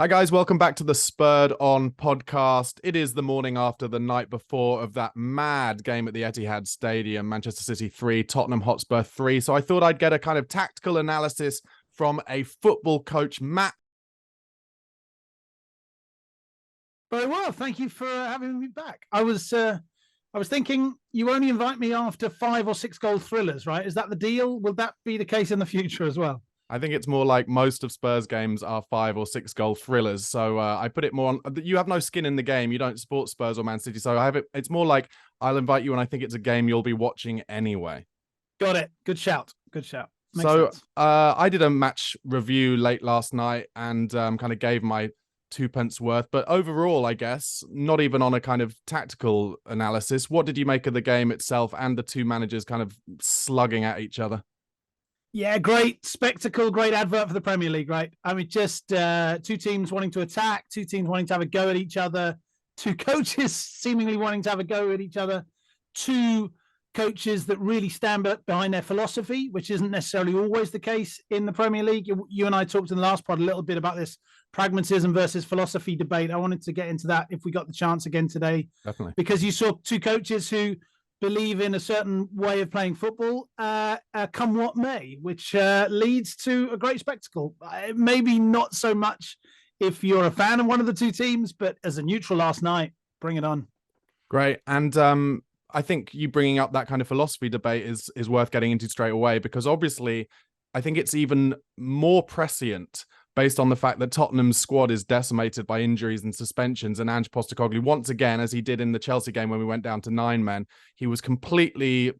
Hi guys, welcome back to the Spurred On podcast. It is the morning after the night before of that mad game at the Etihad Stadium, Manchester City 3, Tottenham Hotspur 3. So I thought I'd get a kind of tactical analysis from a football coach, Matt. Very well, thank you for having me back. I was thinking you only invite me after 5 or 6 goal thrillers, right? Is that the deal? Will that be the case in the future as well? I think it's more like most of Spurs games are 5 or 6 goal thrillers. So I put it more on, you have no skin in the game. You don't support Spurs or Man City. So I have it. It's more like I'll invite you and I think it's a game you'll be watching anyway. Got it. Good shout. Good shout. Makes sense. I did a match review late last night and kind of gave my 2 pence worth. But overall, I guess, not even on a kind of tactical analysis, what did you make of the game itself and the two managers kind of slugging at each other? Yeah, great spectacle, great advert for the Premier League, right? I mean, just two teams wanting to attack, two teams wanting to have a go at each other, two coaches seemingly wanting to have a go at each other, two coaches that really stand behind their philosophy, which isn't necessarily always the case in the Premier League. You and I talked in the last pod a little bit about this pragmatism versus philosophy debate. I wanted to get into that if we got the chance again today. Definitely. Because you saw two coaches who believe in a certain way of playing football, come what may, which leads to a great spectacle. Maybe not so much if you're a fan of one of the two teams, but as a neutral last night, bring it on. Great. And I think you bringing up that kind of philosophy debate is worth getting into straight away, because obviously I think it's even more prescient based on the fact that Tottenham's squad is decimated by injuries and suspensions. And Ange Postecoglu, once again, as he did in the Chelsea game when we went down to 9 men, he was completely,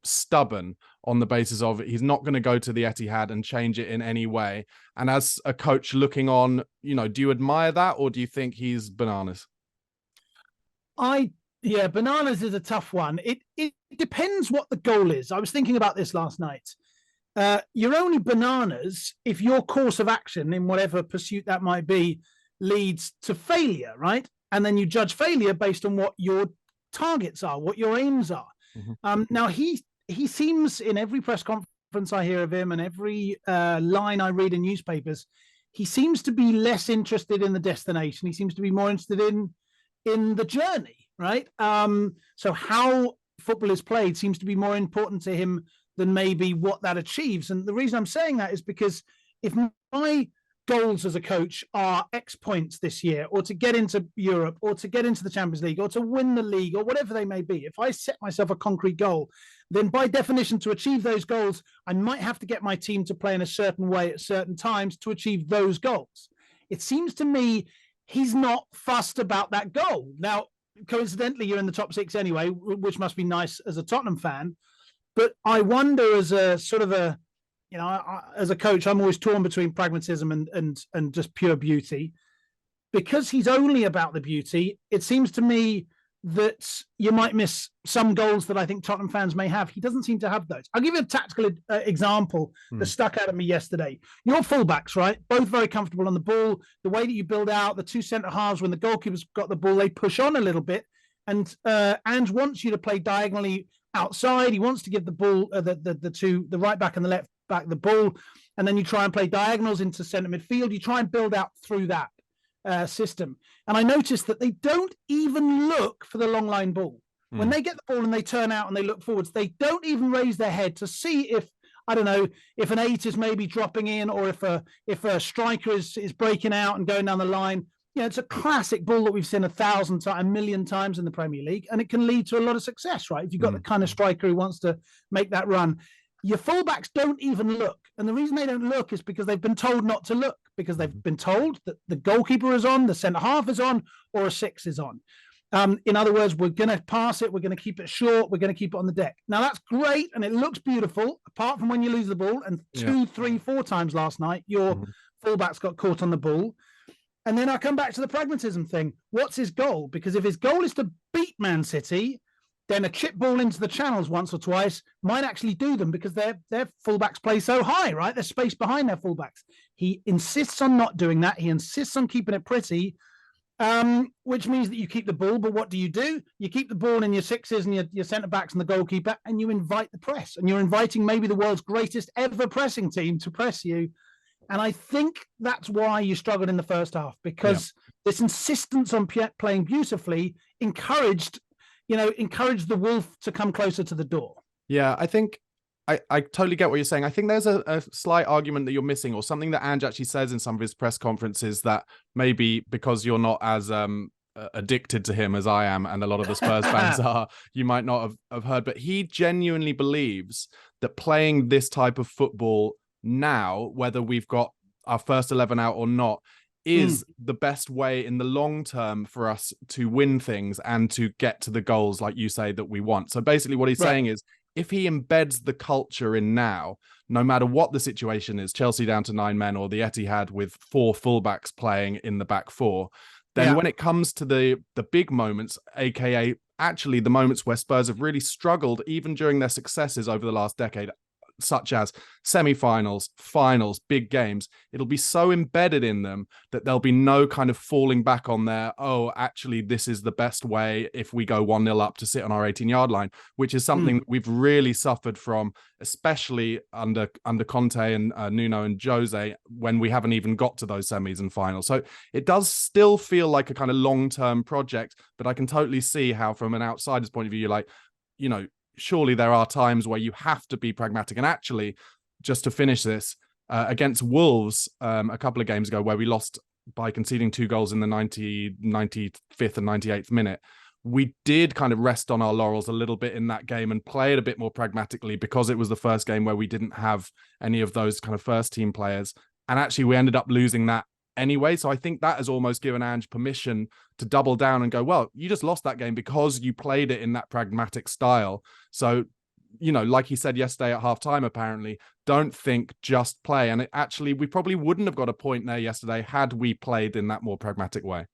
stubborn on the basis of he's not going to go to the Etihad and change it in any way. And as a coach looking on, do you admire that, or do you think he's bananas? Bananas is a tough one. It depends what the goal is. I was thinking about this last night. You're only bananas if your course of action in whatever pursuit that might be leads to failure, right? And then you judge failure based on what your targets are, what your aims are. Mm-hmm. Now, he seems, in every press conference I hear of him and every line I read in newspapers, he seems to be less interested in the destination. He seems to be more interested in the journey, right? So how football is played seems to be more important to him than maybe what that achieves. And the reason I'm saying that is because if my goals as a coach are X points this year, or to get into Europe, or to get into the Champions League, or to win the league, or whatever they may be, if I set myself a concrete goal, then by definition, to achieve those goals, I might have to get my team to play in a certain way at certain times to achieve those goals. It seems to me he's not fussed about that goal. Now, coincidentally, you're in the top 6 anyway, which must be nice as a Tottenham fan. But I wonder, as a sort of as a coach, I'm always torn between pragmatism and just pure beauty. Because he's only about the beauty, it seems to me that you might miss some goals that I think Tottenham fans may have. He doesn't seem to have those. I'll give you a tactical example that stuck out at me yesterday. Your fullbacks, right? Both very comfortable on the ball. The way that you build out the two centre halves, when the goalkeeper's got the ball, they push on a little bit. And Ange wants you to play diagonally outside. He wants to give the ball, the right back and the left back the ball, and then you try and play diagonals into centre midfield. You try and build out through that system. And I noticed that they don't even look for the long line ball. When they get the ball and they turn out and they look forwards, they don't even raise their head to see if, I don't know, if an 8 is maybe dropping in, or if a striker is breaking out and going down the line. It's a classic ball that we've seen a million times in the Premier League, and it can lead to a lot of success, right? If you've got the kind of striker who wants to make that run. Your fullbacks don't even look. And the reason they don't look is because they've been told not to look, because they've been told that the goalkeeper is on, the centre half is on, or a 6 is on. In other words, we're going to pass it, we're going to keep it short, we're going to keep it on the deck. Now, that's great, and it looks beautiful, apart from when you lose the ball. And 2, 3, 4 times last night, your fullbacks got caught on the ball. And then I come back to the pragmatism thing. What's his goal? Because if his goal is to beat Man City, then a chip ball into the channels once or twice might actually do them, because their fullbacks play so high, right? There's space behind their fullbacks. He insists on not doing that. He insists on keeping it pretty, which means that you keep the ball. But what do? You keep the ball in your 6s and your centre-backs and the goalkeeper, and you invite the press. And you're inviting maybe the world's greatest ever pressing team to press you. And I think that's why you struggled in the first half, because this insistence on playing beautifully encouraged the Wolf to come closer to the door. Yeah, I think I totally get what you're saying. I think there's a slight argument that you're missing, or something that Ange actually says in some of his press conferences, that maybe because you're not as addicted to him as I am and a lot of the Spurs fans are, you might not have heard. But he genuinely believes that playing this type of football now, whether we've got our first 11 out or not, is the best way in the long term for us to win things and to get to the goals, like you say, that we want. So basically what he's saying is, if he embeds the culture in now, no matter what the situation is, Chelsea down to 9 men or the Etihad with 4 fullbacks playing in the back 4, then when it comes to the big moments, aka actually the moments where Spurs have really struggled even during their successes over the last decade, such as semi-finals, finals, big games, it'll be so embedded in them that there'll be no kind of falling back on their, oh, actually, this is the best way if we go 1-0 up to sit on our 18-yard line, which is something we've really suffered from, especially under Conte and Nuno and Jose, when we haven't even got to those semis and finals. So it does still feel like a kind of long-term project, but I can totally see how, from an outsider's point of view, you're like, surely there are times where you have to be pragmatic. And actually, just to finish this, against Wolves a couple of games ago, where we lost by conceding 2 goals in the 95th and 98th minute, we did kind of rest on our laurels a little bit in that game and play it a bit more pragmatically, because it was the first game where we didn't have any of those kind of first team players. And actually, we ended up losing that anyway. So I think that has almost given Ange permission to double down and go, well, you just lost that game because you played it in that pragmatic style. So, like he said yesterday at halftime, apparently, don't think, just play. And actually, we probably wouldn't have got a point there yesterday had we played in that more pragmatic way.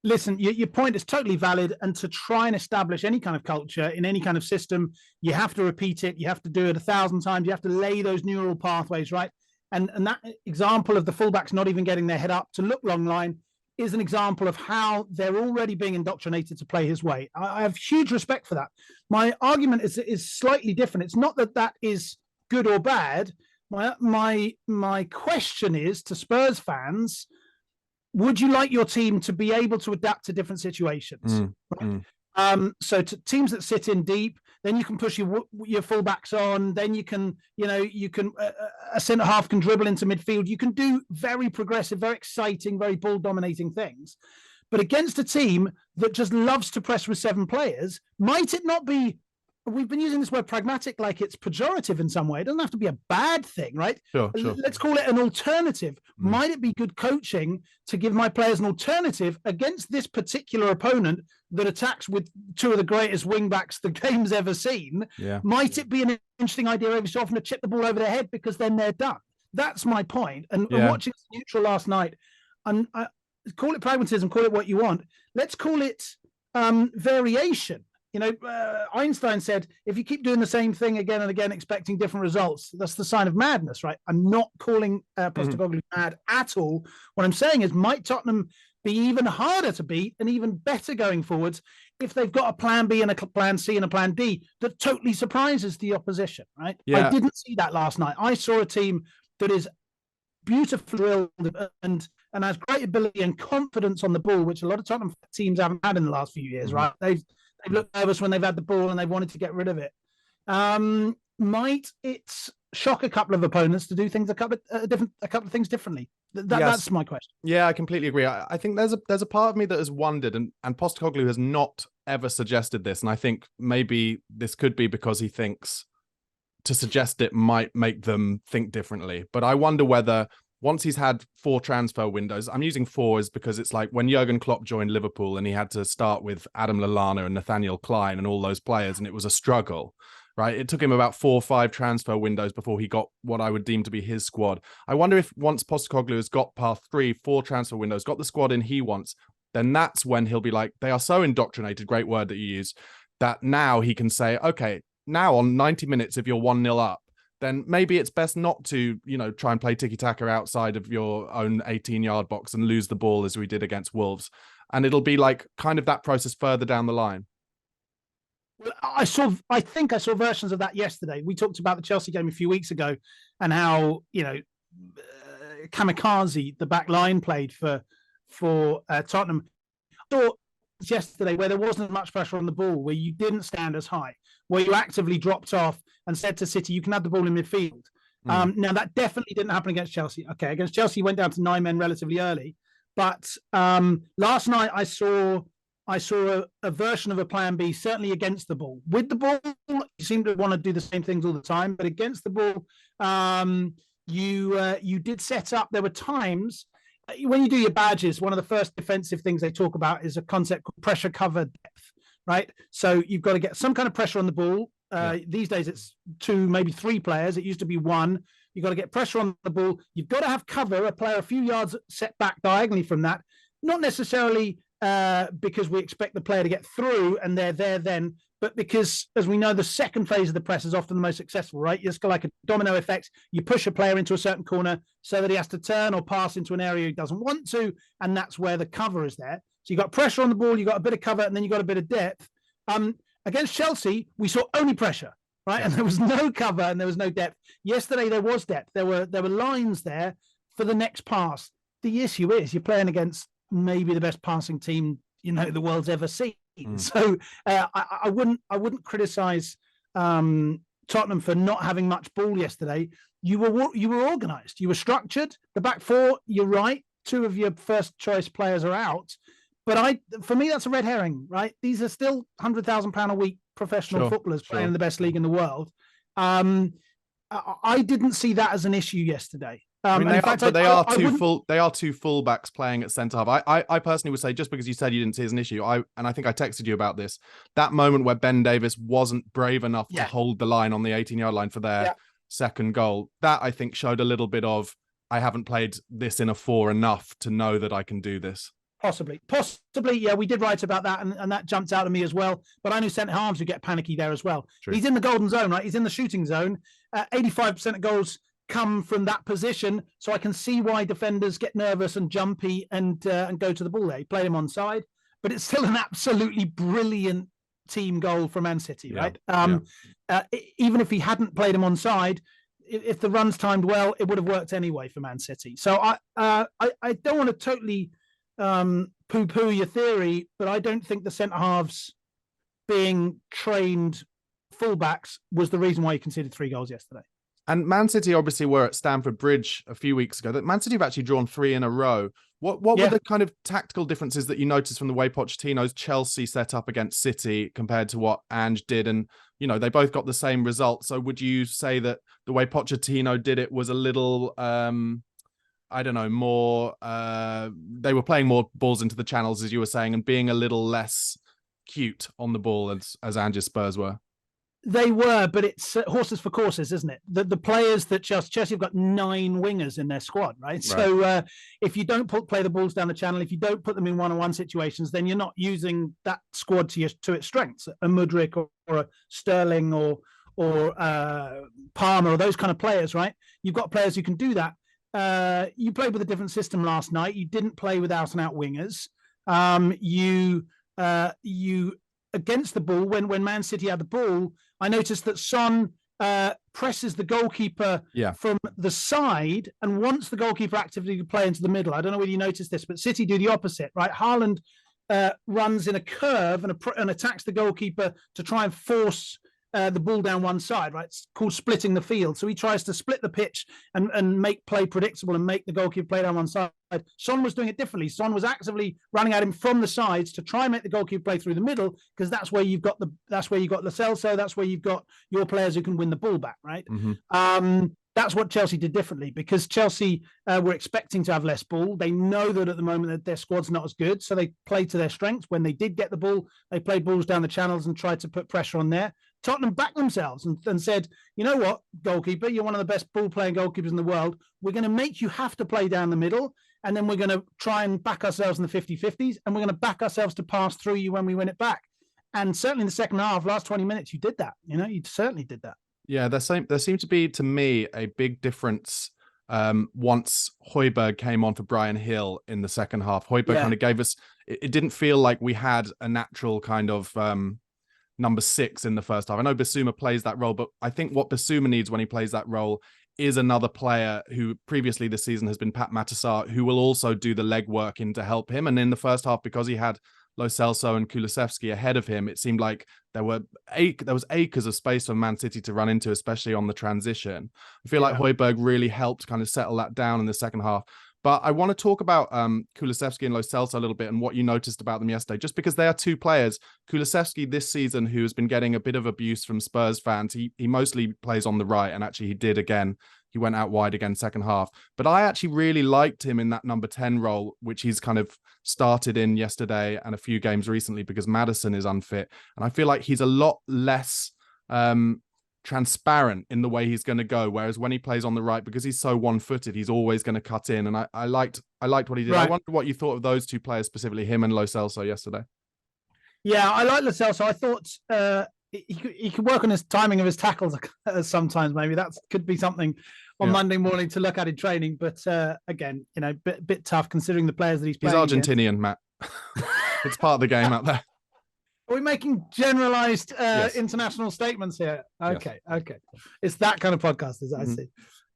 Listen, your point is totally valid. And to try and establish any kind of culture in any kind of system, you have to repeat it. You have to do it 1,000 times. You have to lay those neural pathways, right? And that example of the fullbacks not even getting their head up to look long line is an example of how they're already being indoctrinated to play his way. I have huge respect for that. My argument is slightly different. It's not that is good or bad. My question is to Spurs fans: would you like your team to be able to adapt to different situations? Right? So to teams that sit in deep, then you can push your fullbacks on. Then you can a centre half can dribble into midfield. You can do very progressive, very exciting, very ball dominating things. But against a team that just loves to press with 7 players, might it not be? We've been using this word pragmatic like it's pejorative in some way. It doesn't have to be a bad thing, right? Sure. Let's call it an alternative. Might it be good coaching to give my players an alternative against this particular opponent that attacks with 2 of the greatest wing-backs the game's ever seen? Yeah. Might it be an interesting idea every so often to chip the ball over their head, because then they're done? That's my point. And watching neutral last night, and call it pragmatism, call it what you want. Let's call it variation. Einstein said, if you keep doing the same thing again and again, expecting different results, that's the sign of madness, right? I'm not calling Postecoglu mad at all. What I'm saying is, might Tottenham be even harder to beat and even better going forwards if they've got a plan B and a plan C and a plan D that totally surprises the opposition, right? Yeah. I didn't see that last night. I saw a team that is beautifully drilled and has great ability and confidence on the ball, which a lot of Tottenham teams haven't had in the last few years, right? They've looked nervous when they've had the ball and they've wanted to get rid of it. Might it shock a couple of opponents to do things a couple of things differently? That's my question. Yeah, I completely agree. I think there's a part of me that has wondered, and Postecoglu has not ever suggested this, and I think maybe this could be because he thinks to suggest it might make them think differently. But I wonder whether, once he's had 4 transfer windows, I'm using 4 because it's like when Jurgen Klopp joined Liverpool and he had to start with Adam Lallana and Nathaniel Klein and all those players, and it was a struggle, right? It took him about 4 or 5 transfer windows before he got what I would deem to be his squad. I wonder if once Postecoglu has got past 3, 4 transfer windows, got the squad in he wants, then that's when he'll be like, they are so indoctrinated, great word that you use, that now he can say, okay, now on 90 minutes, if you're 1-0 up, then maybe it's best not to, try and play tiki-taka outside of your own 18-yard box and lose the ball as we did against Wolves. And it'll be like kind of that process further down the line. Well, I think I saw versions of that yesterday. We talked about the Chelsea game a few weeks ago and how, kamikaze the back line played for Tottenham. I thought yesterday where there wasn't much pressure on the ball, where you didn't stand as high, where you actively dropped off and said to City, you can have the ball in midfield. Now, that definitely didn't happen against Chelsea. Okay, against Chelsea, went down to 9 men relatively early. But last night, I saw a version of a plan B, certainly against the ball. With the ball, you seem to want to do the same things all the time. But against the ball, you did set up. There were times when you do your badges, one of the first defensive things they talk about is a concept called pressure cover depth, right? So you've got to get some kind of pressure on the ball. These days it's 2, maybe 3 players. It used to be 1. You've got to get pressure on the ball. You've got to have cover, a player a few yards set back diagonally from that. Not necessarily because we expect the player to get through and they're there then, but because, as we know, the second phase of the press is often the most successful, right? It's like a domino effect. You push a player into a certain corner so that he has to turn or pass into an area he doesn't want to, and that's where the cover is there. So you've got pressure on the ball, you've got a bit of cover, and then you've got a bit of depth. Against Chelsea, we saw only pressure, right? And there was no cover and there was no depth. Yesterday, there was depth. There were lines there for the next pass. The issue is you're playing against maybe the best passing team the world's ever seen. So I wouldn't criticize Tottenham for not having much ball yesterday. You were organised. You were structured. The back 4, you're right. 2 of your first choice players are out. But for me, that's a red herring, right? These are still £100,000 a week professional footballers playing in the best league in the world. I didn't see that as an issue yesterday. They are two fullbacks playing at centre half. I personally would say, just because you said you didn't see it as an issue, I think I texted you about this. That moment where Ben Davies wasn't brave enough to hold the line on the 18-yard line for their second goal, that I think showed a little bit of, I haven't played this in a 4 enough to know that I can do this. Possibly, yeah, we did write about that, and that jumped out at me as well. But I knew centre halves would get panicky there as well. True. He's in the golden zone, right? He's in the shooting zone. 85% of goals come from that position, so I can see why defenders get nervous and jumpy and go to the ball there. He played him onside, but it's still an absolutely brilliant team goal from Man City, right? Even if he hadn't played him onside, if the run's timed well, it would have worked anyway for Man City. So I don't want to totally poo-poo your theory, but I don't think the centre halves being trained fullbacks was the reason why you conceded 3 goals yesterday. And Man City obviously were at Stamford Bridge a few weeks ago. That Man City have actually drawn 3 in a row. What were the kind of tactical differences that you noticed from the way Pochettino's Chelsea set up against City compared to what Ange did? And, they both got the same result. So would you say that the way Pochettino did it was a little, more, they were playing more balls into the channels, as you were saying, and being a little less cute on the ball as Ange's Spurs were? They were, but it's horses for courses, isn't it? The players that Chelsea have got 9 wingers in their squad, right? So if you don't play the balls down the channel, if you don't put them in one-on-one situations, then you're not using that squad to its strengths. A Mudryk or a Sterling or Palmer or those kind of players, right? You've got players who can do that. You played with a different system last night. You didn't play with out-and-out wingers. You against the ball, when Man City had the ball, I noticed that Son presses the goalkeeper from the side and wants the goalkeeper actively to play into the middle. I don't know whether you noticed this, but City do the opposite, right? Haaland runs in a curve and attacks the goalkeeper to try and force the ball down one side, right? It's called splitting the field. So he tries to split the pitch and make play predictable and make the goalkeeper play down one side. Son was doing it differently. Son was actively running at him from the sides to try and make the goalkeeper play through the middle, because that's where you've got Lo Celso, that's where you've got your players who can win the ball back, right? Mm-hmm. That's what Chelsea did differently, because Chelsea were expecting to have less ball. They know that at the moment that their squad's not as good, so they played to their strengths. When they did get the ball, they played balls down the channels and tried to put pressure on there. Tottenham backed themselves and said, you know what, goalkeeper, you're one of the best ball-playing goalkeepers in the world. We're going to make you have to play down the middle, and then we're going to try and back ourselves in the 50-50s, and we're going to back ourselves to pass through you when we win it back. And certainly in the second half, last 20 minutes, you did that. You certainly did that. Yeah, there seemed to be, to me, a big difference once Højbjerg came on for Bryan Hill in the second half. Højbjerg kind of gave us, it didn't feel like we had a natural kind of number 6 in the first half. I know Bissouma plays that role, but I think what Bissouma needs when he plays that role is another player who previously this season has been Pat Matasar, who will also do the legwork in to help him. And in the first half, because he had Lo Celso and Kulusevski ahead of him, it seemed like there was acres of space for Man City to run into, especially on the transition. I feel like Højbjerg really helped kind of settle that down in the second half. But I want to talk about Kulusevski and Lo Celso a little bit and what you noticed about them yesterday, just because they are two players. Kulusevski this season, who has been getting a bit of abuse from Spurs fans, he mostly plays on the right, and actually he did again. He went out wide again second half. But I actually really liked him in that number 10 role, which he's kind of started in yesterday and a few games recently because Maddison is unfit. And I feel like he's a lot less transparent in the way he's going to go, whereas when he plays on the right, because he's so one-footed, he's always going to cut in, and I liked what he did. Right. I wonder what you thought of those two players, specifically him and Lo Celso yesterday. Yeah, I like Lo Celso. I thought he could work on his timing of his tackles sometimes. Maybe that could be something on Monday morning to look at in training, but again, bit tough considering the players that he's playing. He's Argentinian, Matt. It's part of the game out there. Are we making generalized international statements here? Okay, okay. It's that kind of podcast, as I see.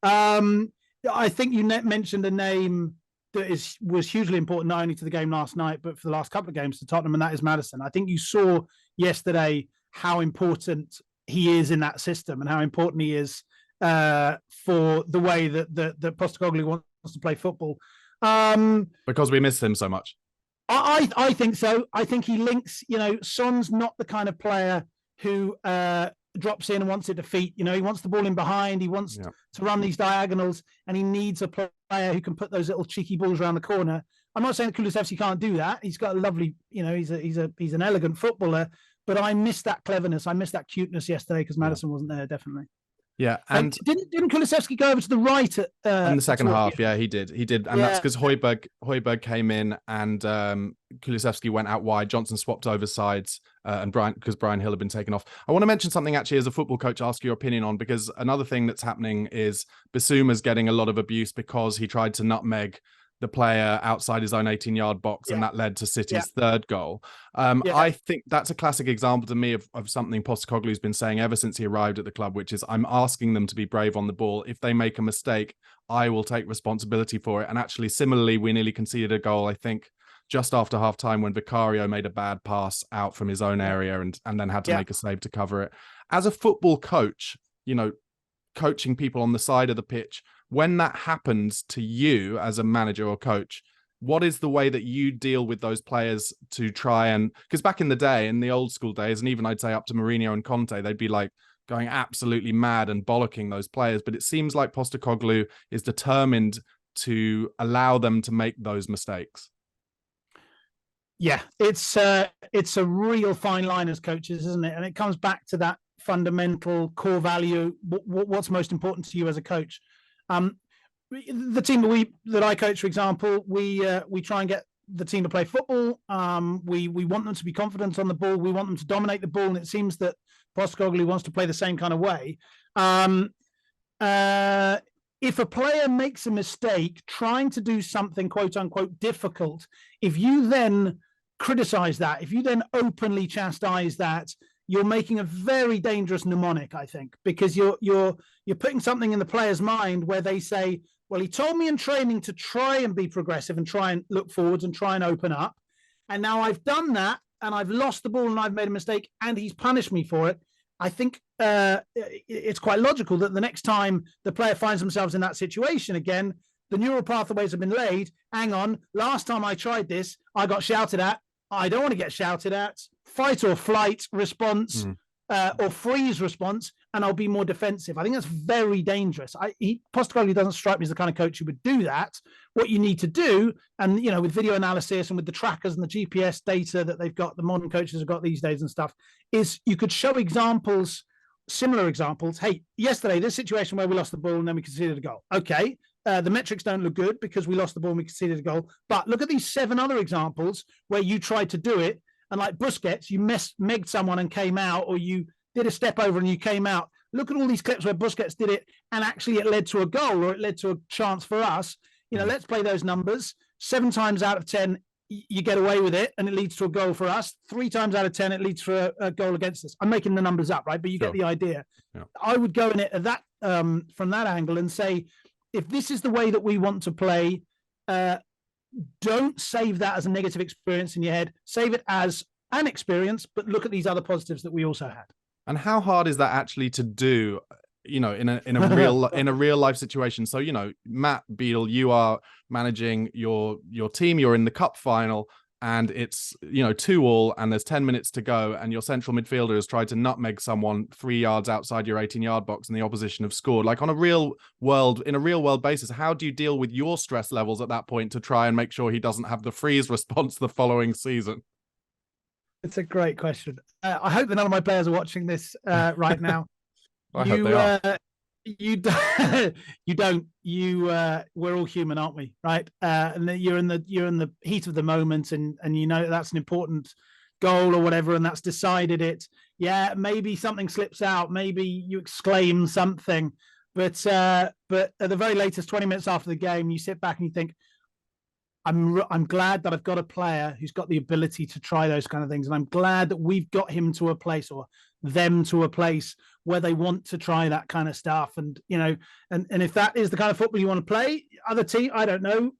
I think you mentioned a name that was hugely important, not only to the game last night, but for the last couple of games to Tottenham, and that is Maddison. I think you saw yesterday how important he is in that system and how important he is for the way that Postecoglu wants to play football. Because we miss him so much. I think so. I think he links, Son's not the kind of player who drops in and wants it to feet. He wants the ball in behind. He wants to run these diagonals, and he needs a player who can put those little cheeky balls around the corner. I'm not saying that Kulusevski can't do that. He's got a lovely, he's an elegant footballer, but I missed that cleverness. I missed that cuteness yesterday because Maddison wasn't there, definitely. Yeah, and didn't Kulusevski go over to the right in the second half? Yeah, he did, and that's because Højbjerg came in and Kulusevski went out wide. Johnson swapped over sides, and because Brian Hill had been taken off. I want to mention something actually as a football coach, ask your opinion on, because another thing that's happening is Bissouma's getting a lot of abuse because he tried to nutmeg the player outside his own 18-yard box, and that led to City's third goal. I think that's a classic example to me of something Postecoglu's been saying ever since he arrived at the club, which is I'm asking them to be brave on the ball. If they make a mistake, I will take responsibility for it. And actually, similarly, we nearly conceded a goal, I think, just after half-time when Vicario made a bad pass out from his own area and then had to make a save to cover it. As a football coach, coaching people on the side of the pitch, when that happens to you as a manager or coach, what is the way that you deal with those players to try and... Because back in the day, in the old school days, and even I'd say up to Mourinho and Conte, they'd be like going absolutely mad and bollocking those players. But it seems like Postecoglu is determined to allow them to make those mistakes. Yeah, it's a real fine line as coaches, isn't it? And it comes back to that fundamental core value. What's most important to you as a coach? The team that I coach, for example, we try and get the team to play football. We want them to be confident on the ball. We want them to dominate the ball, and it seems that Postecoglu wants to play the same kind of way. If a player makes a mistake trying to do something quote unquote difficult, if you then criticize that, if you then openly chastise that, you're making a very dangerous mnemonic, I think, because you're putting something in the player's mind where they say, well, he told me in training to try and be progressive and try and look forwards and try and open up. And now I've done that and I've lost the ball and I've made a mistake and he's punished me for it. I think it's quite logical that the next time the player finds themselves in that situation again, the neural pathways have been laid. Hang on, last time I tried this, I got shouted at. I don't want to get shouted at. Fight or flight response or freeze response, and I'll be more defensive. I think that's very dangerous. Postecoglu doesn't strike me as the kind of coach who would do that. What you need to do, and with video analysis and with the trackers and the GPS data that they've got, the modern coaches have got these days and stuff, is you could show examples, similar examples. Hey, yesterday, this situation where we lost the ball and then we conceded a goal. Okay. The metrics don't look good because we lost the ball and we conceded a goal. But look at these 7 other examples where you tried to do it. And like Busquets, you megged someone and came out, or you did a step over and you came out. Look at all these clips where Busquets did it and actually it led to a goal or it led to a chance for us. Let's play those numbers. 7 times out of 10, you get away with it and it leads to a goal for us. 3 times out of 10, it leads to a goal against us. I'm making the numbers up, right? But you get the idea. Yeah. I would go in it at from that angle and say, if this is the way that we want to play, don't save that as a negative experience in your head. Save it as an experience, but look at these other positives that we also had. And how hard is that actually to do, in a real life situation? So, Matt Beadle, you are managing your team, you're in the cup final, and it's 2-2, and there's 10 minutes to go, and your central midfielder has tried to nutmeg someone 3 yards outside your 18-yard box, and the opposition have scored. Like, in a real world basis, how do you deal with your stress levels at that point to try and make sure he doesn't have the freeze response the following season? It's a great question. I hope that none of my players are watching this right now. I hope they are. You don't. We're all human, aren't we? Right? And you're in the heat of the moment, and that's an important goal or whatever, and that's decided it. Yeah, maybe something slips out. Maybe you exclaim something, but at the very latest, 20 minutes after the game, you sit back and you think, I'm glad that I've got a player who's got the ability to try those kind of things, and I'm glad that we've got him to a place, or them to a place, where they want to try that kind of stuff. And and if that is the kind of football you want to play, other team, I don't know,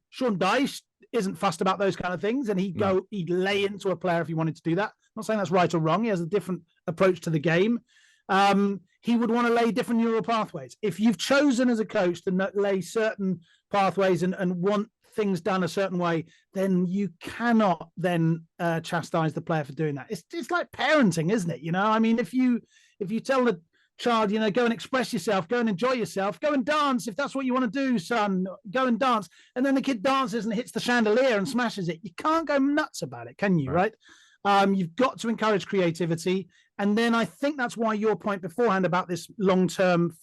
Sean Dyche isn't fussed about those kind of things, and he'd lay into a player if he wanted to do that. I'm not saying that's right or wrong. He has a different approach to the game. He would want to lay different neural pathways. If you've chosen as a coach to lay certain pathways and want things done a certain way, then you cannot then chastise the player for doing that. It's like parenting, isn't it? I mean, if you tell the child, go and express yourself, go and enjoy yourself, go and dance if that's what you want to do, son, go and dance, and then the kid dances and hits the chandelier and smashes it, you can't go nuts about it, can you? Right? You've got to encourage creativity. And then I think that's why your point beforehand about this long-term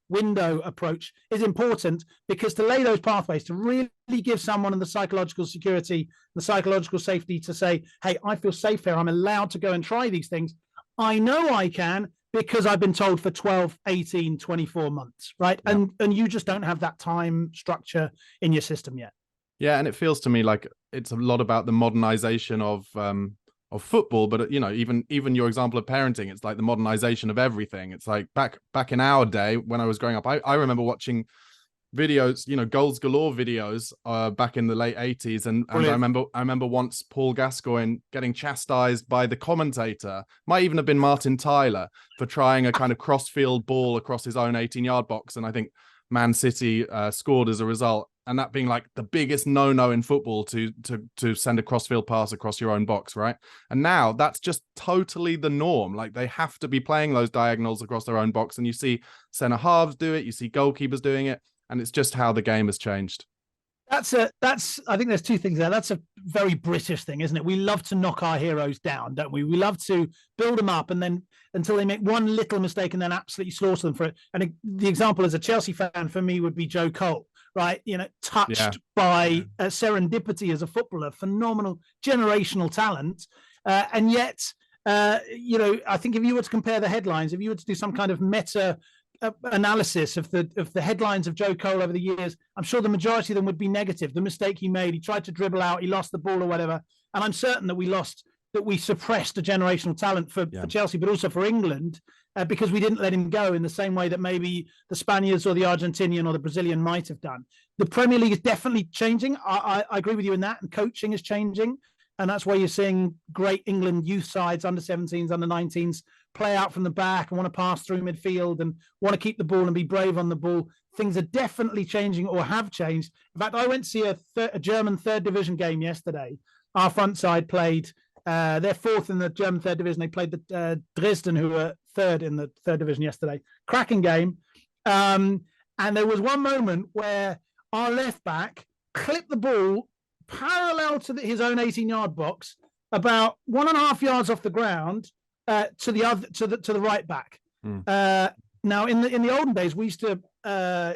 window approach is important, because to lay those pathways, to really give someone the psychological security, the psychological safety to say, hey, I feel safe here, I'm allowed to go and try these things. I know I can, because I've been told for 12, 18, 24 months, right? Yeah. And you just don't have that time structure in your system yet. Yeah, and it feels to me like it's a lot about the modernization of football, but even your example of parenting, it's like the modernization of everything. It's like back in our day when I was growing up, I remember watching videos, goals galore videos back in the late 80s, and I remember once Paul Gascoigne getting chastised by the commentator, might even have been Martin Tyler, for trying a kind of cross-field ball across his own 18-yard box, and I think Man City scored as a result. And that being like the biggest no-no in football, to send a crossfield pass across your own box, right? And now that's just totally the norm. Like, they have to be playing those diagonals across their own box, and you see centre halves do it, you see goalkeepers doing it, and it's just how the game has changed. I think there's two things there. That's a very British thing, isn't it? We love to knock our heroes down, don't we? We love to build them up, and then until they make one little mistake and then absolutely slaughter them for it. And the example as a Chelsea fan for me would be Joe Cole. Right, touched by serendipity as a footballer, phenomenal generational talent, and yet, I think if you were to compare the headlines, if you were to do some kind of meta analysis of the headlines of Joe Cole over the years, I'm sure the majority of them would be negative. The mistake he made, he tried to dribble out, he lost the ball or whatever, and I'm certain that we suppressed a generational talent for Chelsea, but also for England, because we didn't let him go in the same way that maybe the Spaniards or the Argentinian or the Brazilian might have done. The Premier League is definitely changing. I agree with you in that, and coaching is changing. And that's why you're seeing great England youth sides, under 17s, under 19s, play out from the back and want to pass through midfield and want to keep the ball and be brave on the ball. Things are definitely changing, or have changed. In fact, I went to see a German third division game yesterday. Our front side played... they're fourth in the German third division. They played the Dresden, who were third in the third division yesterday. Cracking game. And there was one moment where our left back clipped the ball parallel to his own 18-yard box, about 1.5 yards off the ground, to the right back. Now, in the olden days, we used to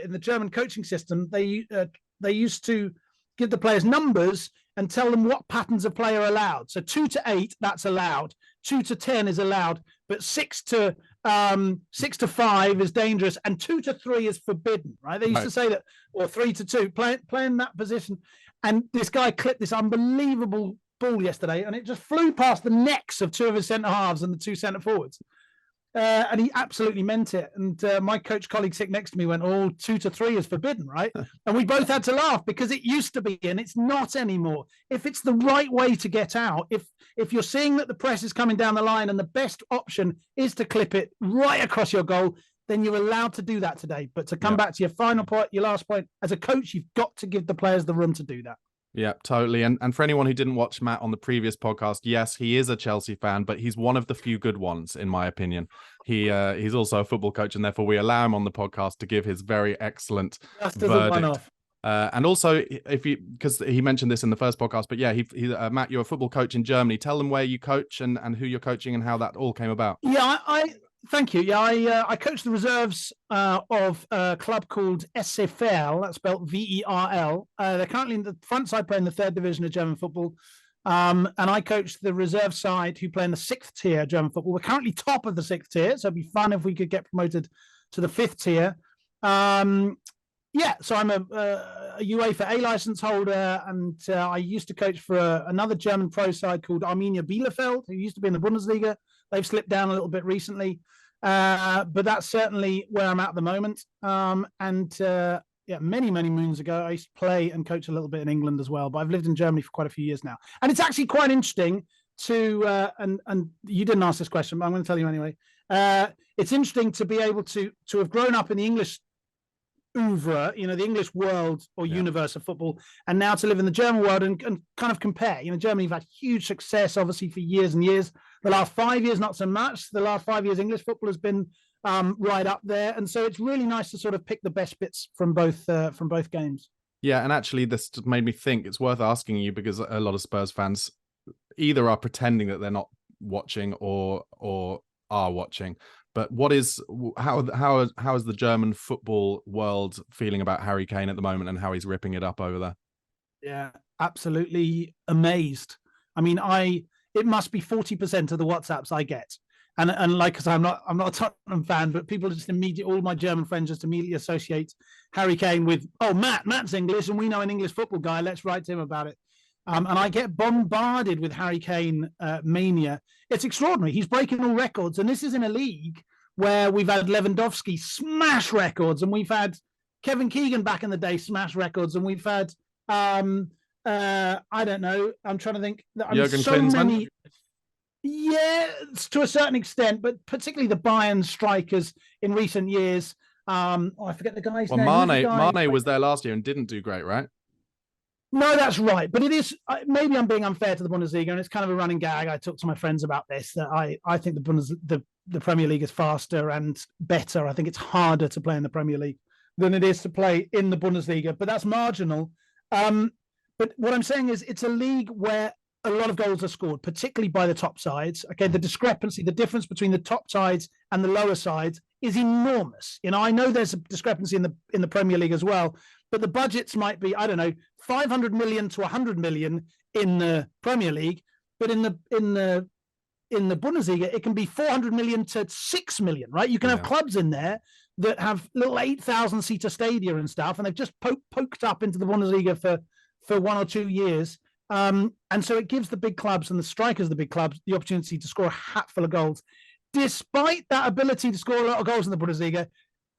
in the German coaching system, they used to give the players numbers and tell them what patterns of play are allowed. So 2 to 8, that's allowed. 2 to 10 is allowed, but 6 to 5 is dangerous, and 2 to 3 is forbidden. Right? They used to say that, or 3 to 2, playing that position. And this guy clipped this unbelievable ball yesterday, and it just flew past the necks of 2 of his centre halves and the 2 centre forwards. And he absolutely meant it. And my coach colleague sitting next to me went, "Oh, 2 to 3 is forbidden, right?" And we both had to laugh because it used to be, and it's not anymore. If it's the right way to get out, if you're seeing that the press is coming down the line and the best option is to clip it right across your goal, then you're allowed to do that today. But to come back to your final point, your last point, as a coach, you've got to give the players the room to do that. Yeah, totally. And for anyone who didn't watch Matt on the previous podcast, yes, he is a Chelsea fan, but he's one of the few good ones, in my opinion. He's also a football coach, and therefore we allow him on the podcast to give his very excellent verdict. And also, because he mentioned this in the first podcast, but yeah, Matt, you're a football coach in Germany. Tell them where you coach and who you're coaching and how that all came about. Yeah, thank you. Yeah, I coach the reserves of a club called SC Verl. That's spelled VERL. They're currently in the front side playing the 3rd division of German football. And I coach the reserve side who play in the 6th tier of German football. We're currently top of the 6th tier, so it'd be fun if we could get promoted to the 5th tier. So I'm a UEFA A license holder, and I used to coach for another German pro side called Arminia Bielefeld, who used to be in the Bundesliga. They've slipped down a little bit recently, but that's certainly where I'm at the moment. Many moons ago, I used to play and coach a little bit in England as well, but I've lived in Germany for quite a few years now. And it's actually quite interesting to, and you didn't ask this question, but I'm going to tell you anyway. It's interesting to be able to have grown up in the English oeuvre, the English world or universe of football, and now to live in the German world and kind of compare. Germany's had huge success, obviously, for years and years. The last 5 years, not so much. The last 5 years, English football has been right up there, and so it's really nice to sort of pick the best bits from both games. Yeah, and actually, this made me think it's worth asking you, because a lot of Spurs fans either are pretending that they're not watching or are watching. But how is the German football world feeling about Harry Kane at the moment and how he's ripping it up over there? Yeah, absolutely amazed. I mean, it must be 40% of the WhatsApps I get. And like, because I'm not a Tottenham fan, but people just all my German friends just immediately associate Harry Kane with, oh, Matt's English, and we know an English football guy. Let's write to him about it. And I get bombarded with Harry Kane mania. It's extraordinary. He's breaking all records, and this is in a league where we've had Lewandowski smash records, and we've had Kevin Keegan back in the day smash records, and we've had I don't know. I'm trying to think. Jurgen Klinsmann. Yeah, to a certain extent, but particularly the Bayern strikers in recent years. I forget the guy's name. Mane was there last year and didn't do great, right? No, that's right. But it is, maybe I'm being unfair to the Bundesliga, and it's kind of a running gag. I talked to my friends about this, that I think the Premier League is faster and better. I think it's harder to play in the Premier League than it is to play in the Bundesliga, but that's marginal. But what I'm saying is it's a league where a lot of goals are scored, particularly by the top sides. Okay, the difference between the top sides and the lower sides is enormous. I know there's a discrepancy in the Premier League as well, but the budgets might be, I don't know, 500 million to 100 million in the Premier League, but in the Bundesliga it can be 400 million to 6 million, right? You can have clubs in there that have little 8,000 seater stadia and stuff, and they've just poked up into the Bundesliga for 1 or 2 years. And so it gives the big clubs and the strikers of the big clubs the opportunity to score a hatful of goals. Despite that ability to score a lot of goals in the Bundesliga,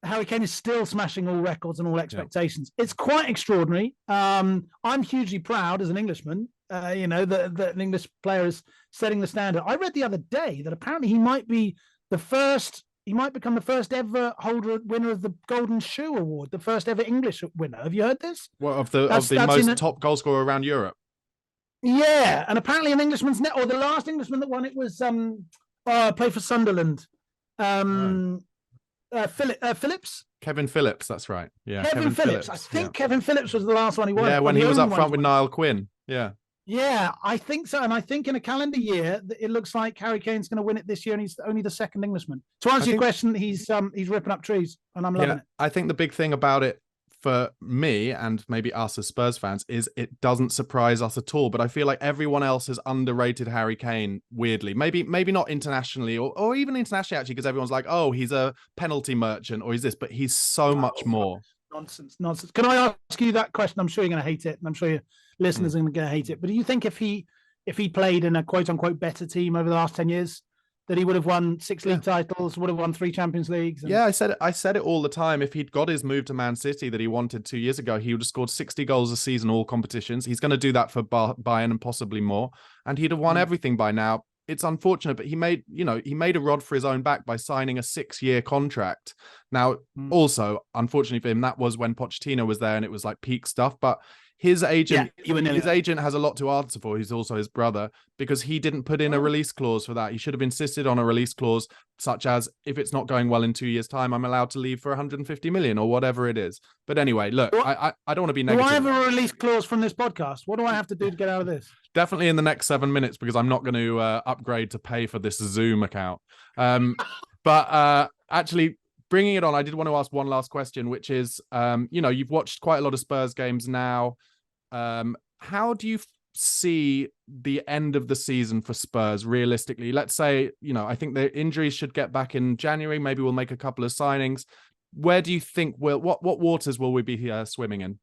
Harry Kane is still smashing all records and all expectations. Yeah. It's quite extraordinary. I'm hugely proud as an Englishman, that an English player is setting the standard. I read the other day that apparently he might become the first ever winner of the Golden Shoe Award, the first ever English winner. Have you heard this? Well, of the most top goal scorer around Europe. Yeah, and apparently an Englishman's or the last Englishman that won it was played for Sunderland. Phillips. Kevin Phillips, that's right. Yeah, Kevin Phillips. I think Kevin Phillips was the last one he won. Yeah, when he was up front with Niall Quinn. Yeah. Yeah, I think so. And I think in a calendar year, it looks like Harry Kane's going to win it this year, and he's only the second Englishman. To answer your question, he's ripping up trees, and I'm loving it. I think the big thing about it for me and maybe us as Spurs fans is it doesn't surprise us at all. But I feel like everyone else has underrated Harry Kane weirdly. Maybe not internationally or even internationally, actually, because everyone's like, oh, he's a penalty merchant or he's this, but he's so much more. Nonsense. Can I ask you that question? I'm sure you're going to hate it, and I'm sure your listeners are going to hate it. But do you think if he played in a quote unquote better team over the last 10 years, that he would have won 6 league titles, would have won 3 Champions Leagues. Yeah, I said it all the time. If he'd got his move to Man City that he wanted 2 years ago, he would have scored 60 goals a season, all competitions. He's going to do that for Bayern and possibly more, and he'd have won everything by now. It's unfortunate, but he made a rod for his own back by signing a 6-year contract. Now, also, unfortunately for him, that was when Pochettino was there and it was like peak stuff, but his agent, agent has a lot to answer for. He's also his brother, because he didn't put in a release clause for that. He should have insisted on a release clause, such as, if it's not going well in 2 years' time, I'm allowed to leave for 150 million or whatever it is. But anyway, look, I don't want to be negative. Do I have a release clause from this podcast? What do I have to do to get out of this? Definitely in the next 7 minutes, because I'm not going to upgrade to pay for this Zoom account. But actually, bringing it on, I did want to ask one last question, which is, you've watched quite a lot of Spurs games now. How do you see the end of the season for Spurs realistically? Let's say, I think the injuries should get back in January. Maybe we'll make a couple of signings. Where do you think what waters will we be swimming in?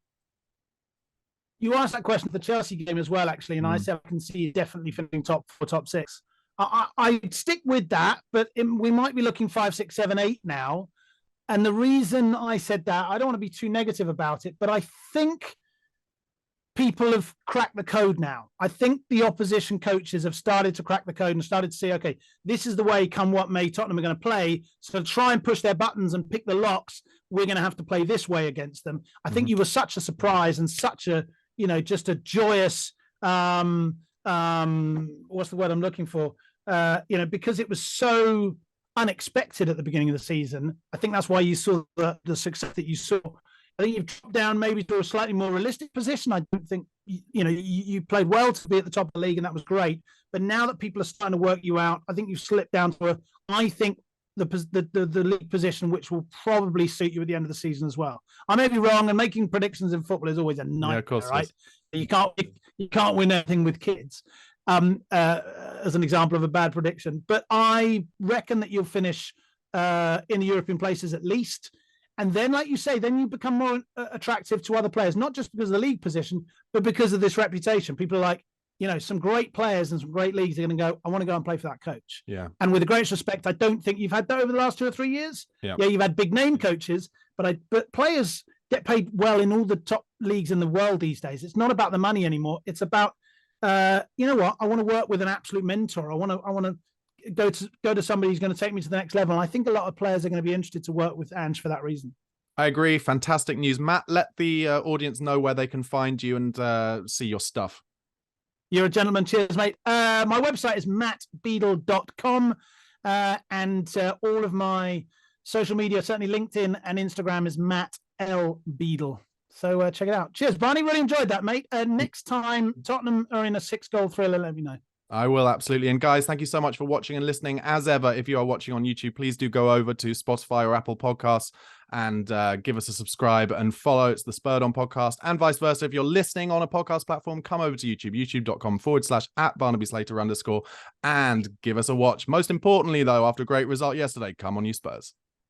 You asked that question at the Chelsea game as well, actually, and I said I can see definitely finishing top 4, top 6. I'd stick with that, but we might be looking 5, 6, 7, 8 now. And the reason I said that, I don't want to be too negative about it, but I think people have cracked the code now. I think the opposition coaches have started to crack the code and started to see, okay, this is the way, come what may, Tottenham are going to play. So to try and push their buttons and pick the locks, we're going to have to play this way against them. I think you were such a surprise and such a, just a joyous, what's the word I'm looking for? Because it was so unexpected at the beginning of the season. I think that's why you saw the success that you saw. I think you've dropped down maybe to a slightly more realistic position. I don't think, you played well to be at the top of the league, and that was great. But now that people are starting to work you out, I think you've slipped down to I think the league position, which will probably suit you at the end of the season as well. I may be wrong, and making predictions in football is always a nightmare, right? You can't win anything with kids, as an example of a bad prediction. But I reckon that you'll finish in the European places at least. And then, like you say, then you become more attractive to other players, not just because of the league position, but because of this reputation. People are like, some great players and some great leagues are going to go, I want to go and play for that coach. Yeah. And with the greatest respect, I don't think you've had that over the last 2 or 3 years. Yeah, you've had big name coaches, but players get paid well in all the top leagues in the world these days. It's not about the money anymore. It's about, you know what? I want to work with an absolute mentor. I want to go to somebody who's going to take me to the next level. And I think a lot of players are going to be interested to work with Ange for that reason. I agree. Fantastic news. Matt, let the audience know where they can find you and see your stuff. You're a gentleman. Cheers, mate. My website is mattbeadle.com, and all of my social media, certainly LinkedIn and Instagram, is Matt L. Beadle. So check it out. Cheers, Barney. Really enjoyed that, mate. Next time Tottenham are in a 6-goal thriller, let me know. I will, absolutely. And guys, thank you so much for watching and listening. As ever, if you are watching on YouTube, please do go over to Spotify or Apple Podcasts and give us a subscribe and follow. It's the Spurred On podcast, and vice versa. If you're listening on a podcast platform, come over to YouTube, youtube.com/@BarnabySlater_, and give us a watch. Most importantly, though, after a great result yesterday, come on, you Spurs.